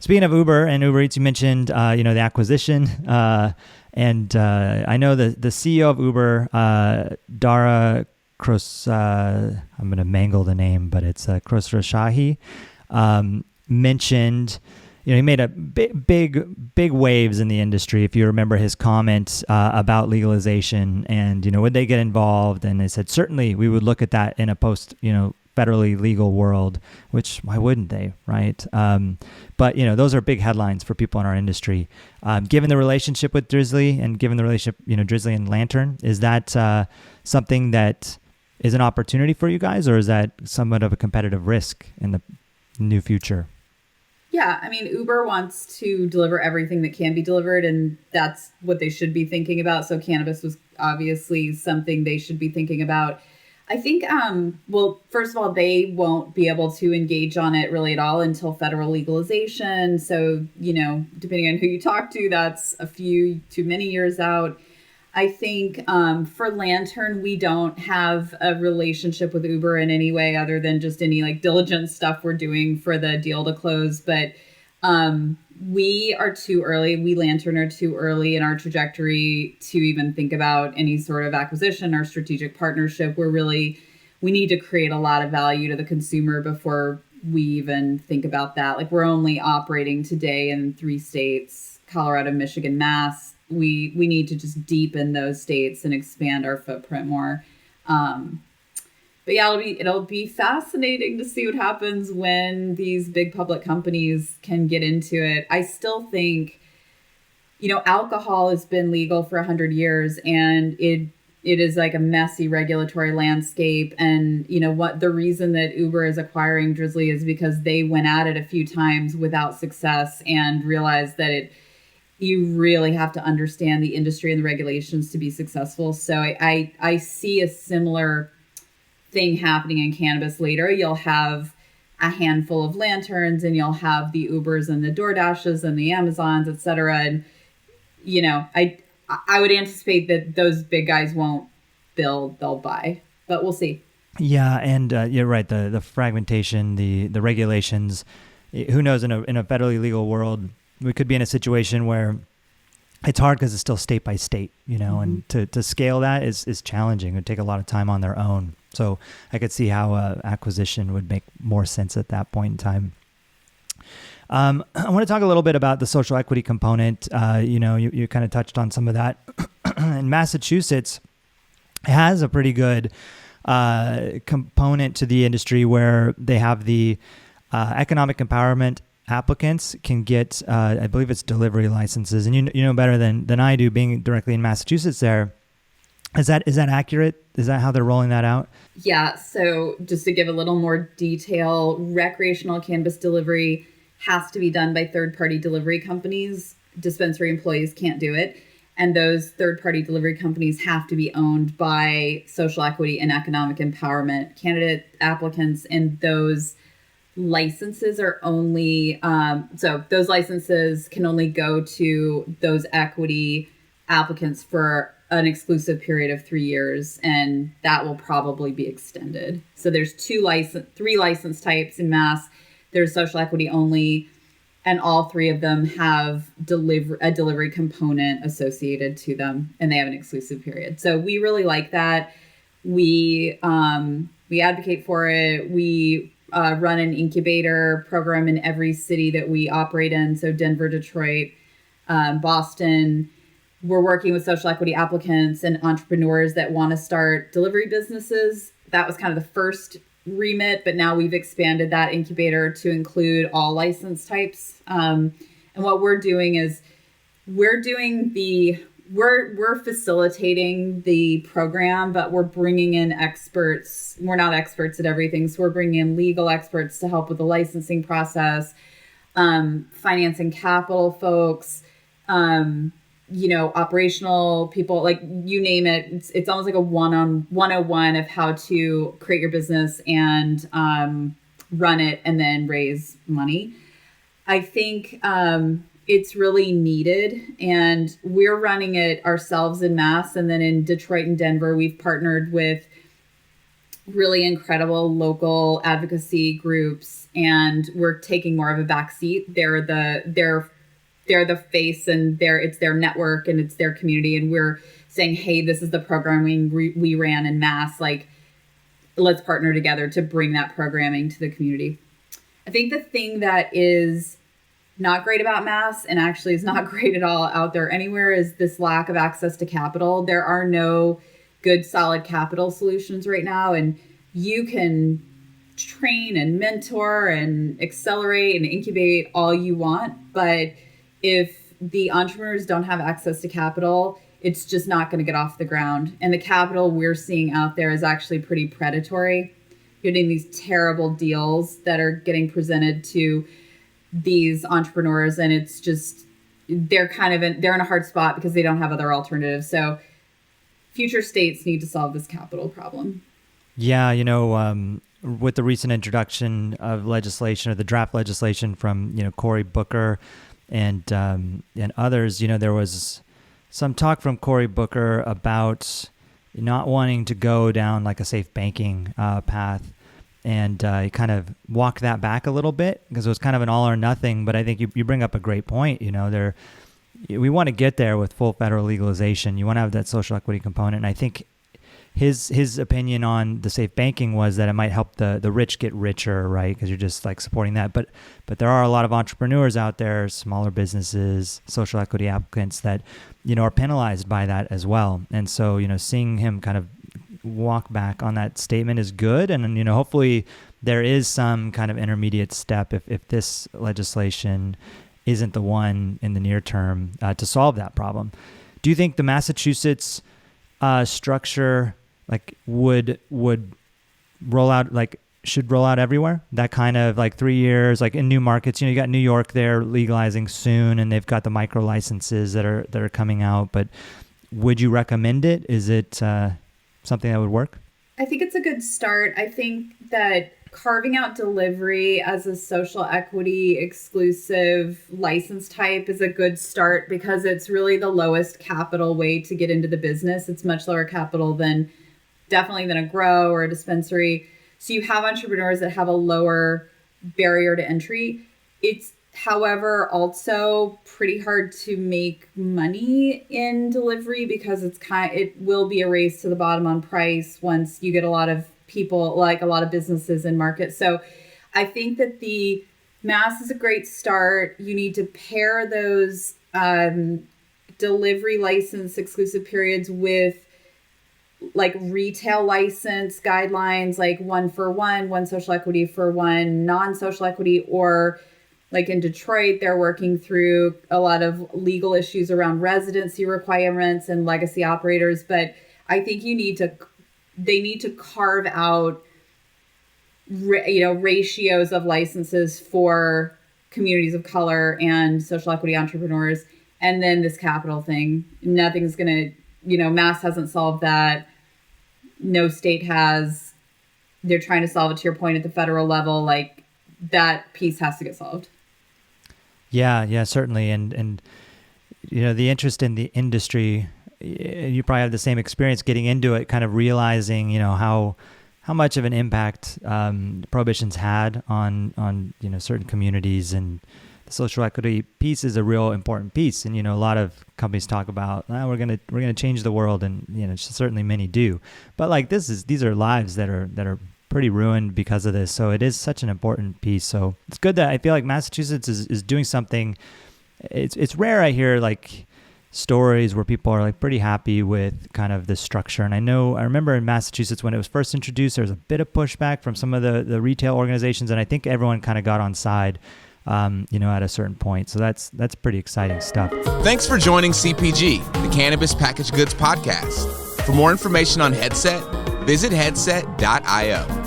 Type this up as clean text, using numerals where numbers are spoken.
Speaking of Uber and Uber Eats, you mentioned, the acquisition. And I know the CEO of Uber, Dara I'm going to mangle the name, but it's Khosrowshahi, mentioned, he made a big waves in the industry. If you remember his comments about legalization and, would they get involved? And they said, certainly we would look at that in a post, federally legal world, which why wouldn't they, right? But, those are big headlines for people in our industry. Given the relationship with Drizly and given the relationship, Drizly and Lantern, is that something that is an opportunity for you guys, or is that somewhat of a competitive risk in the new future? Yeah, I mean, Uber wants to deliver everything that can be delivered, and that's what they should be thinking about. So cannabis was obviously something they should be thinking about. I think, first of all, they won't be able to engage on it really at all until federal legalization. So, depending on who you talk to, that's a few too many years out. I think for Lantern, we don't have a relationship with Uber in any way other than just any diligence stuff we're doing for the deal to close. But we are too early. We Lantern are too early in our trajectory to even think about any sort of acquisition or strategic partnership. We need to create a lot of value to the consumer before we even think about that. We're only operating today in 3 states, Colorado, Michigan, Mass. We need to just deepen those states and expand our footprint more. But yeah, it'll be fascinating to see what happens when these big public companies can get into it. I still think, alcohol has been legal for 100 years, and it is a messy regulatory landscape. And the reason that Uber is acquiring Drizly is because they went at it a few times without success and realized that you really have to understand the industry and the regulations to be successful. So I see a similar thing happening in cannabis later. You'll have a handful of Lanterns, and you'll have the Ubers and the DoorDashes and the Amazons, et cetera. And, I would anticipate that those big guys won't build, they'll buy, but we'll see. Yeah. And you're right. The fragmentation, the regulations, who knows, in a federally legal world, we could be in a situation where it's hard because it's still state by state, and to scale that is challenging. It would take a lot of time on their own. So I could see how acquisition would make more sense at that point in time. I want to talk a little bit about the social equity component. You kind of touched on some of that. In Massachusetts, it has a pretty good component to the industry where they have the economic empowerment applicants can get, I believe it's delivery licenses. And you know better than I do, being directly in Massachusetts there. Is that accurate? Is that how they're rolling that out? Yeah. So just to give a little more detail, recreational cannabis delivery has to be done by third-party delivery companies. Dispensary employees can't do it. And those third-party delivery companies have to be owned by social equity and economic empowerment candidate applicants. And those licenses are only, so those licenses can only go to those equity applicants for an exclusive period of 3 years, and that will probably be extended. So there's 3 license types in Mass. There's social equity only, and all 3 of them have a delivery component associated to them, and they have an exclusive period. So we really like that. We advocate for it. We run an incubator program in every city that we operate in. So Denver, Detroit, Boston. We're working with social equity applicants and entrepreneurs that want to start delivery businesses. That was kind of the first remit, but now we've expanded that incubator to include all license types. And what we're doing is we're facilitating the program, but we're bringing in experts. We're not experts at everything. So we're bringing in legal experts to help with the licensing process, finance and capital folks, operational people, you name it. It's almost like a 101 of how to create your business and run it and then raise money. I think it's really needed, and we're running it ourselves in Mass. And then in Detroit and Denver, we've partnered with really incredible local advocacy groups, and we're taking more of a backseat. They're the face, and it's their network and it's their community, and we're saying, hey, this is the programming we ran in Mass. Like, let's partner together to bring that programming to the community. I think the thing that is not great about Mass, and actually is not great at all out there anywhere, is this lack of access to capital. There are no good, solid capital solutions right now, and you can train and mentor and accelerate and incubate all you want, but if the entrepreneurs don't have access to capital, it's just not going to get off the ground. And the capital we're seeing out there is actually pretty predatory. You're getting these terrible deals that are getting presented to these entrepreneurs, and it's just, they're in a hard spot because they don't have other alternatives. So future states need to solve this capital problem. Yeah, with the recent introduction of legislation, or the draft legislation from Cory Booker and others, there was some talk from Cory Booker about not wanting to go down like a safe banking path, and he kind of walked that back a little bit because it was kind of an all or nothing. But I think you bring up a great point. We want to get there with full federal legalization. You want to have that social equity component, and I think his opinion on the safe banking was that it might help the rich get richer, right? Because you're just like supporting that. But there are a lot of entrepreneurs out there, smaller businesses, social equity applicants that, are penalized by that as well. And so, seeing him kind of walk back on that statement is good. And, hopefully there is some kind of intermediate step if this legislation isn't the one in the near term to solve that problem. Do you think the Massachusetts structure would roll out, should roll out everywhere? That kind of 3 years, in new markets. You got New York there legalizing soon, and they've got the micro licenses that are coming out. But would you recommend it? Is it something that would work? I think it's a good start. I think that carving out delivery as a social equity exclusive license type is a good start because it's really the lowest capital way to get into the business. It's much lower capital than a grow or a dispensary. So you have entrepreneurs that have a lower barrier to entry. It's, however, also pretty hard to make money in delivery because it will be a race to the bottom on price once you get a lot of people, a lot of businesses in market. So I think that the Mass is a great start. You need to pair those delivery license exclusive periods with retail license guidelines, one for one social equity for one non-social equity, or in Detroit, they're working through a lot of legal issues around residency requirements and legacy operators. But I think they need to carve out, ratios of licenses for communities of color and social equity entrepreneurs. And then this capital thing, nothing's going to, Mass hasn't solved that. No state has. They're trying to solve it, to your point, at the federal level. That piece has to get solved. Yeah, certainly. And the interest in the industry, you probably have the same experience getting into it, kind of realizing, how much of an impact prohibition's had on certain communities, and the social equity piece is a real important piece. And a lot of companies talk about we're gonna change the world, and certainly many do. But these are lives that are pretty ruined because of this. So it is such an important piece. So it's good that I feel like Massachusetts is doing something. It's rare I hear stories where people are pretty happy with kind of the structure. And I remember in Massachusetts when it was first introduced, there was a bit of pushback from some of the retail organizations, and I think everyone kind of got on side, at a certain point. So that's pretty exciting stuff. Thanks for joining CPG, the Cannabis Packaged Goods Podcast. For more information on Headset, visit headset.io.